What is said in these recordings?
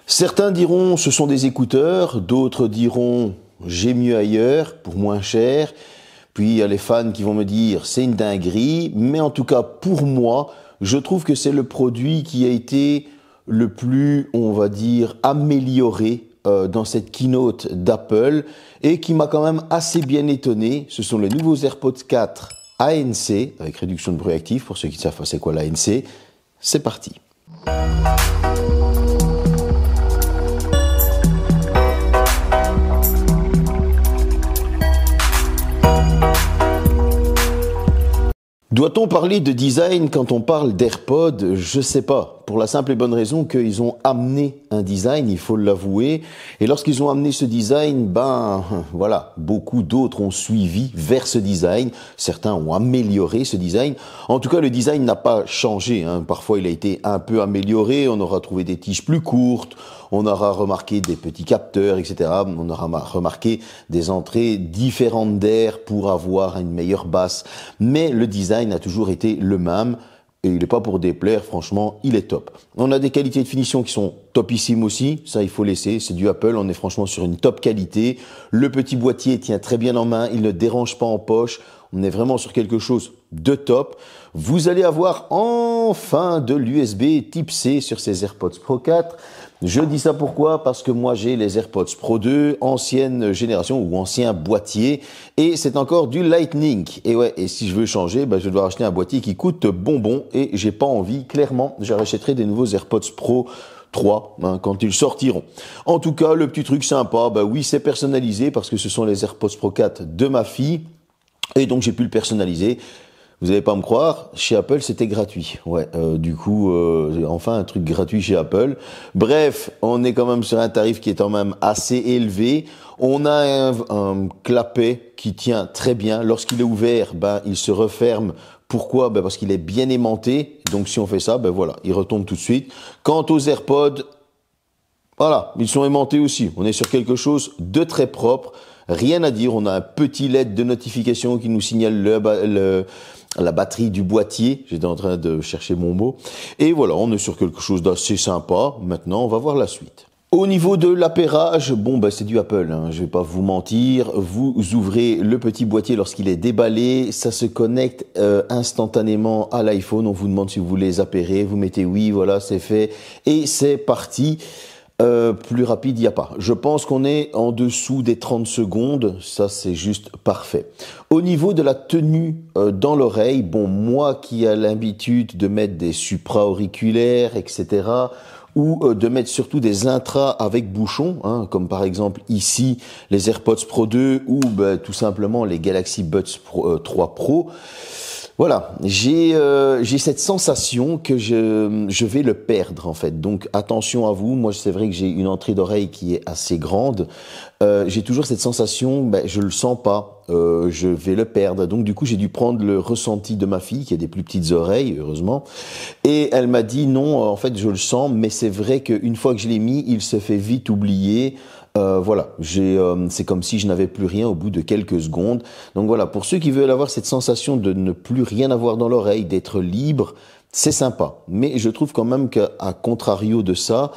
Certains diront ce sont des écouteurs, d'autres diront j'ai mieux ailleurs pour moins cher. Puis il y a les fans qui vont me dire c'est une dinguerie, mais en tout cas pour moi, je trouve que c'est le produit qui a été le plus, on va dire, amélioré dans cette keynote d'Apple et qui m'a quand même assez bien étonné. Ce sont les nouveaux AirPods 4 ANC avec réduction de bruit actif. Pour ceux qui ne savent pas c'est quoi l'ANC, c'est parti. Doit-on parler de design quand on parle d'AirPods? Je sais pas. Pour la simple et bonne raison qu'ils ont amené un design, il faut l'avouer. Et lorsqu'ils ont amené ce design, voilà, beaucoup d'autres ont suivi vers ce design. Certains ont amélioré ce design. En tout cas, le design n'a pas changé, hein. Parfois, il a été un peu amélioré. On aura trouvé des tiges plus courtes. On aura remarqué des petits capteurs, etc. On aura remarqué des entrées différentes d'air pour avoir une meilleure basse. Mais le design a toujours été le même. Et il n'est pas pour déplaire, franchement, il est top. On a des qualités de finition qui sont topissimes aussi, ça il faut laisser, c'est du Apple, on est franchement sur une top qualité. Le petit boîtier tient très bien en main, il ne dérange pas en poche, on est vraiment sur quelque chose de top. Vous allez avoir enfin de l'USB Type C sur ces AirPods Pro 4. Je dis ça pourquoi? Parce que moi j'ai les AirPods Pro 2, ancienne génération ou ancien boîtier, et c'est encore du Lightning. Et ouais, et si je veux changer, je dois acheter un boîtier qui coûte bonbon, et j'ai pas envie, clairement, je rachèterai des nouveaux AirPods Pro 3 quand ils sortiront. En tout cas, le petit truc sympa, oui, c'est personnalisé parce que ce sont les AirPods Pro 4 de ma fille, et donc j'ai pu le personnaliser. Vous n'allez pas me croire, chez Apple, c'était gratuit. Ouais, enfin un truc gratuit chez Apple. Bref, on est quand même sur un tarif qui est quand même assez élevé. On a un clapet qui tient très bien. Lorsqu'il est ouvert, il se referme. Pourquoi? Parce qu'il est bien aimanté. Donc si on fait ça, voilà, il retombe tout de suite. Quant aux AirPods, voilà, ils sont aimantés aussi. On est sur quelque chose de très propre. Rien à dire. On a un petit LED de notification qui nous signale la batterie du boîtier. J'étais en train de chercher mon mot. Et voilà, on est sur quelque chose d'assez sympa. Maintenant, on va voir la suite. Au niveau de l'appairage, c'est du Apple, hein, je vais pas vous mentir. Vous ouvrez le petit boîtier lorsqu'il est déballé, ça se connecte instantanément à l'iPhone. On vous demande si vous voulez appairer, vous mettez oui, voilà, c'est fait et c'est parti. Plus rapide, il n'y a pas. Je pense qu'on est en dessous des 30 secondes. Ça, c'est juste parfait. Au niveau de la tenue dans l'oreille, moi qui ai l'habitude de mettre des supra-auriculaires, etc., ou de mettre surtout des intras avec bouchon, comme par exemple ici les AirPods Pro 2 ou tout simplement les Galaxy Buds 3 Pro. Voilà, j'ai cette sensation que je vais le perdre en fait. Donc attention à vous. Moi, c'est vrai que j'ai une entrée d'oreille qui est assez grande. J'ai toujours cette sensation, je le sens pas, je vais le perdre. Donc du coup, j'ai dû prendre le ressenti de ma fille qui a des plus petites oreilles, heureusement. Et elle m'a dit non, en fait, je le sens, mais c'est vrai qu'une fois que je l'ai mis, il se fait vite oublier. Voilà, c'est comme si je n'avais plus rien au bout de quelques secondes. Donc voilà, pour ceux qui veulent avoir cette sensation de ne plus rien avoir dans l'oreille, d'être libre, c'est sympa. Mais je trouve quand même qu'à contrario de ça,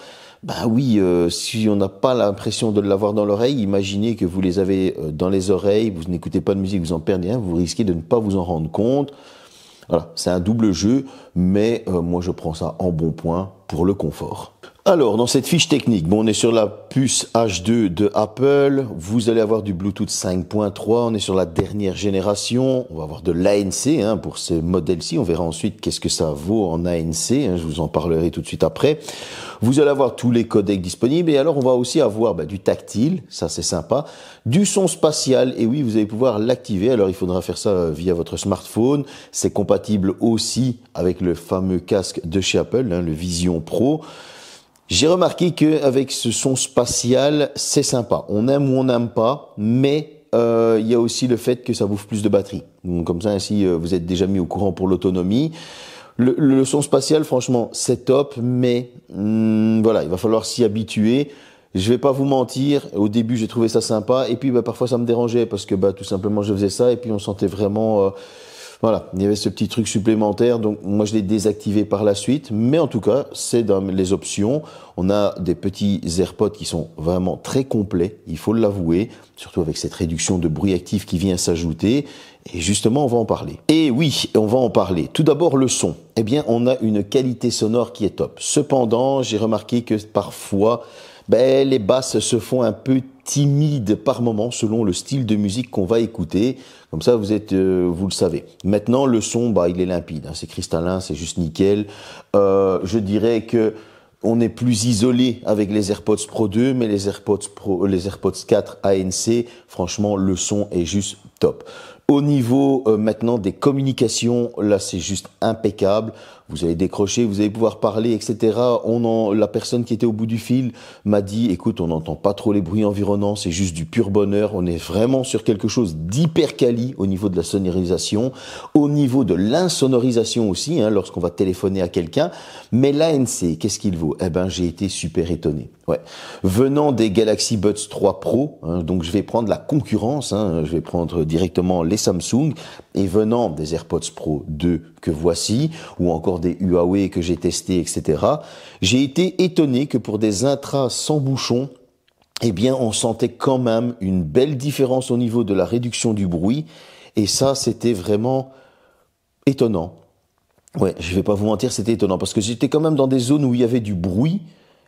si on n'a pas l'impression de l'avoir dans l'oreille, imaginez que vous les avez dans les oreilles, vous n'écoutez pas de musique, vous en perdez un, vous risquez de ne pas vous en rendre compte. Voilà, c'est un double jeu, mais moi je prends ça en bon point pour le confort. Alors, dans cette fiche technique, on est sur la puce H2 de Apple. Vous allez avoir du Bluetooth 5.3. On est sur la dernière génération. On va avoir de l'ANC pour ce modèle-ci. On verra ensuite qu'est-ce que ça vaut en ANC. Je vous en parlerai tout de suite après. Vous allez avoir tous les codecs disponibles. Et alors, on va aussi avoir du tactile. Ça, c'est sympa. Du son spatial. Et oui, vous allez pouvoir l'activer. Alors, il faudra faire ça via votre smartphone. C'est compatible aussi avec le fameux casque de chez Apple, le Vision Pro. J'ai remarqué qu'avec ce son spatial, c'est sympa. On aime ou on n'aime pas, mais il y a aussi le fait que ça bouffe plus de batterie. Donc, comme ça, ainsi, vous êtes déjà mis au courant pour l'autonomie. Le son spatial, franchement, c'est top, mais voilà, il va falloir s'y habituer. Je vais pas vous mentir, au début, j'ai trouvé ça sympa, et puis parfois, ça me dérangeait parce que tout simplement, je faisais ça, et puis on sentait vraiment Voilà, il y avait ce petit truc supplémentaire, donc moi je l'ai désactivé par la suite, mais en tout cas, c'est dans les options. On a des petits AirPods qui sont vraiment très complets, il faut l'avouer, surtout avec cette réduction de bruit actif qui vient s'ajouter. Et justement, on va en parler. Et oui, on va en parler. Tout d'abord, le son. Eh bien, on a une qualité sonore qui est top. Cependant, j'ai remarqué que parfois, les basses se font un peu timides par moment selon le style de musique qu'on va écouter. Comme ça, vous le savez. Maintenant, le son, il est limpide, hein, c'est cristallin, c'est juste nickel. Je dirais que on est plus isolé avec les AirPods Pro 2, mais les AirPods 4 ANC, franchement, le son est juste top. Au niveau maintenant des communications, là c'est juste impeccable. Vous allez décrocher, vous allez pouvoir parler, etc. La personne qui était au bout du fil m'a dit, écoute, on n'entend pas trop les bruits environnants, c'est juste du pur bonheur. On est vraiment sur quelque chose d'hyper quali au niveau de la sonorisation, au niveau de l'insonorisation aussi, hein, lorsqu'on va téléphoner à quelqu'un. Mais l'ANC, qu'est-ce qu'il vaut? Eh ben, j'ai été super étonné. Ouais. Venant des Galaxy Buds 3 Pro, hein, donc je vais prendre la concurrence, hein, je vais prendre directement les Samsung, et venant des AirPods Pro 2 que voici, ou encore des Huawei que j'ai testé, etc., j'ai été étonné que pour des intras sans bouchon, eh bien, on sentait quand même une belle différence au niveau de la réduction du bruit, et ça, c'était vraiment étonnant. Ouais, je vais pas vous mentir, c'était étonnant, parce que j'étais quand même dans des zones où il y avait du bruit,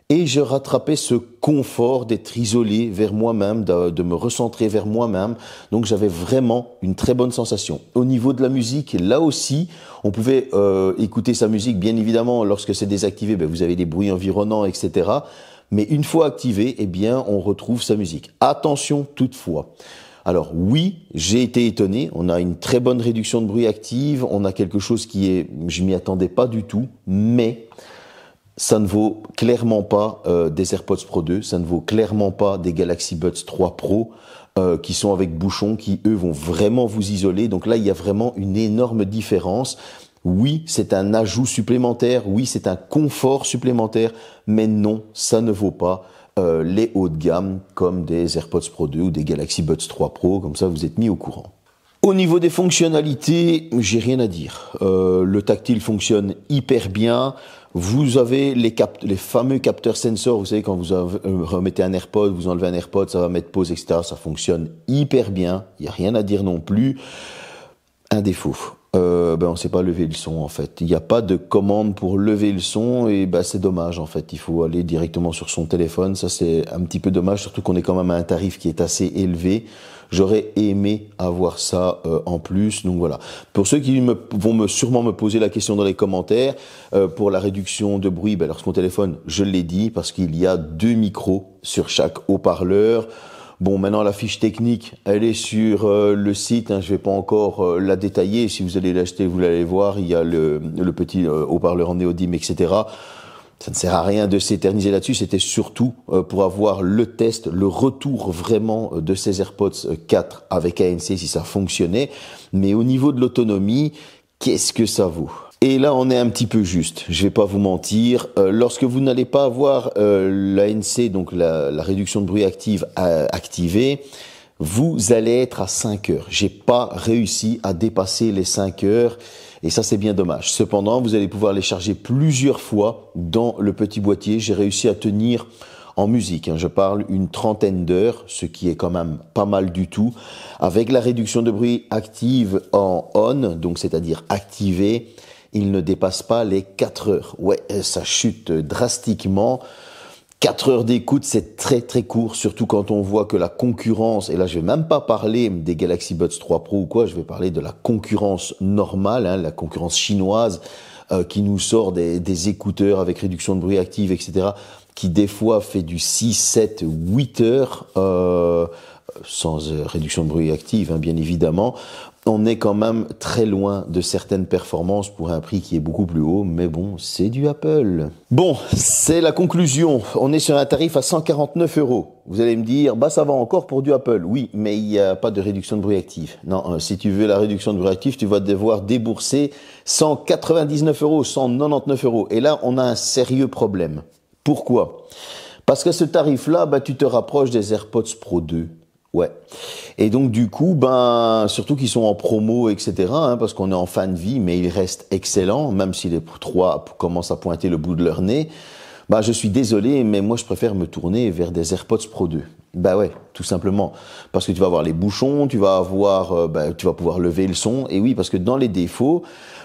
et je rattrapais ce confort d'être isolé vers moi-même, de me recentrer vers moi-même. Donc j'avais vraiment une très bonne sensation. Au niveau de la musique, là aussi, on pouvait écouter sa musique. Bien évidemment, lorsque c'est désactivé, vous avez des bruits environnants, etc. Mais une fois activé, eh bien, on retrouve sa musique. Attention toutefois. Alors oui, j'ai été étonné. On a une très bonne réduction de bruit active. On a quelque chose je m'y attendais pas du tout, mais ça ne vaut clairement pas des AirPods Pro 2, ça ne vaut clairement pas des Galaxy Buds 3 Pro qui sont avec bouchons, qui eux vont vraiment vous isoler. Donc là, il y a vraiment une énorme différence. Oui, c'est un ajout supplémentaire, oui, c'est un confort supplémentaire, mais non, ça ne vaut pas les hauts de gamme comme des AirPods Pro 2 ou des Galaxy Buds 3 Pro, comme ça vous êtes mis au courant. Au niveau des fonctionnalités, j'ai rien à dire. Le tactile fonctionne hyper bien. Vous avez les fameux capteurs sensors. Vous savez, quand vous remettez un AirPod, vous enlevez un AirPod, ça va mettre pause, etc. Ça fonctionne hyper bien. Il n'y a rien à dire non plus. Un défaut. On ne sait pas lever le son en fait. Il n'y a pas de commande pour lever le son et c'est dommage en fait. Il faut aller directement sur son téléphone. Ça c'est un petit peu dommage, surtout qu'on est quand même à un tarif qui est assez élevé. J'aurais aimé avoir ça en plus. Donc voilà. Pour ceux qui vont sûrement me poser la question dans les commentaires, pour la réduction de bruit, lorsqu'on téléphone, je l'ai dit, parce qu'il y a 2 micros sur chaque haut-parleur. Bon, maintenant la fiche technique, elle est sur le site. Je vais pas encore la détailler. Si vous allez l'acheter, vous allez voir. Il y a le petit haut-parleur en néodyme, etc. Ça ne sert à rien de s'éterniser là-dessus. C'était surtout pour avoir le test, le retour vraiment de ces AirPods 4 avec ANC si ça fonctionnait. Mais au niveau de l'autonomie, qu'est-ce que ça vaut ? Et là, on est un petit peu juste. Je vais pas vous mentir. Lorsque vous n'allez pas avoir l'ANC, donc la réduction de bruit active activée, vous allez être à 5 heures. J'ai pas réussi à dépasser les 5 heures. Et ça, c'est bien dommage. Cependant, vous allez pouvoir les charger plusieurs fois dans le petit boîtier. J'ai réussi à tenir en musique, je parle une 30aine d'heures, ce qui est quand même pas mal du tout. Avec la réduction de bruit active en on, donc c'est-à-dire activée, il ne dépasse pas les 4 heures. Ouais, ça chute drastiquement. 4 heures d'écoute, c'est très très court, surtout quand on voit que la concurrence, et là je vais même pas parler des Galaxy Buds 3 Pro ou quoi, je vais parler de la concurrence normale, la concurrence chinoise qui nous sort des écouteurs avec réduction de bruit active, etc., qui des fois fait du 6, 7, 8 heures, sans réduction de bruit active, bien évidemment. On est quand même très loin de certaines performances pour un prix qui est beaucoup plus haut, mais bon, c'est du Apple. Bon, c'est la conclusion. On est sur un tarif à 149 €. Vous allez me dire, ça va encore pour du Apple. Oui, mais il n'y a pas de réduction de bruit active. Non, si tu veux la réduction de bruit active, tu vas devoir débourser 199 €, 199 €. Et là, on a un sérieux problème. Pourquoi ? Parce qu'à ce tarif-là, tu te rapproches des AirPods Pro 2. Ouais. Et donc du coup, ben surtout qu'ils sont en promo, etc. Parce qu'on est en fin de vie, mais ils restent excellents, même si les trois commencent à pointer le bout de leur nez. Bah, je suis désolé, mais moi je préfère me tourner vers des AirPods Pro 2. Bah ouais, tout simplement. Parce que tu vas avoir les bouchons, tu vas avoir, tu vas pouvoir lever le son. Et oui, parce que dans les défauts,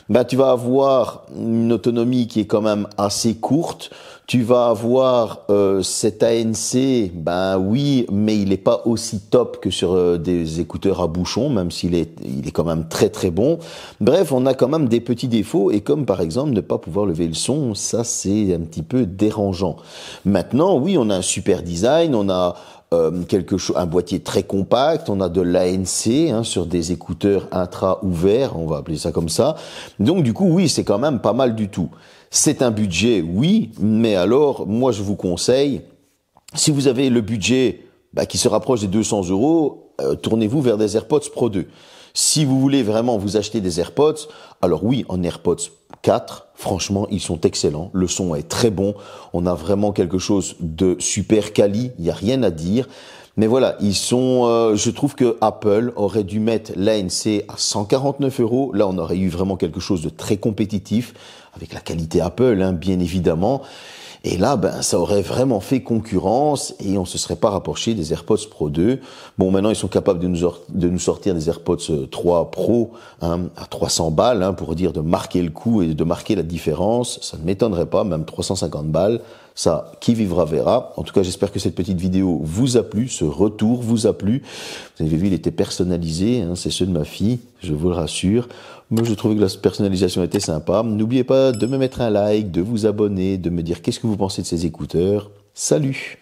bah tu vas avoir une autonomie qui est quand même assez courte. Tu vas avoir cet ANC, ben oui, mais il n'est pas aussi top que sur des écouteurs à bouchon, même il est quand même très très bon. Bref, on a quand même des petits défauts, et comme par exemple ne pas pouvoir lever le son, ça c'est un petit peu dérangeant. Maintenant, oui, on a un super design, on a un boîtier très compact, on a de l'ANC sur des écouteurs intra ouverts, on va appeler ça comme ça. Donc du coup, oui, c'est quand même pas mal du tout. C'est un budget, oui, mais alors, moi je vous conseille, si vous avez le budget qui se rapproche des 200 €, tournez-vous vers des AirPods Pro 2. Si vous voulez vraiment vous acheter des AirPods, alors oui, en AirPods 4, franchement, ils sont excellents. Le son est très bon. On a vraiment quelque chose de super quali. Il n'y a rien à dire. Mais voilà, je trouve que Apple aurait dû mettre l'ANC à 149 €. Là, on aurait eu vraiment quelque chose de très compétitif, avec la qualité Apple, bien évidemment. Et là, ça aurait vraiment fait concurrence et on se serait pas rapproché des AirPods Pro 2. Bon, maintenant, ils sont capables de nous sortir des AirPods 3 Pro, à 300 balles, pour dire de marquer le coup et de marquer la différence. Ça ne m'étonnerait pas, même 350 balles. Ça, qui vivra verra. En tout cas, j'espère que cette petite vidéo vous a plu, ce retour vous a plu. Vous avez vu, il était personnalisé, c'est ceux de ma fille, je vous le rassure. Moi, je trouvais que la personnalisation était sympa. N'oubliez pas de me mettre un like, de vous abonner, de me dire qu'est-ce que vous pensez de ces écouteurs. Salut!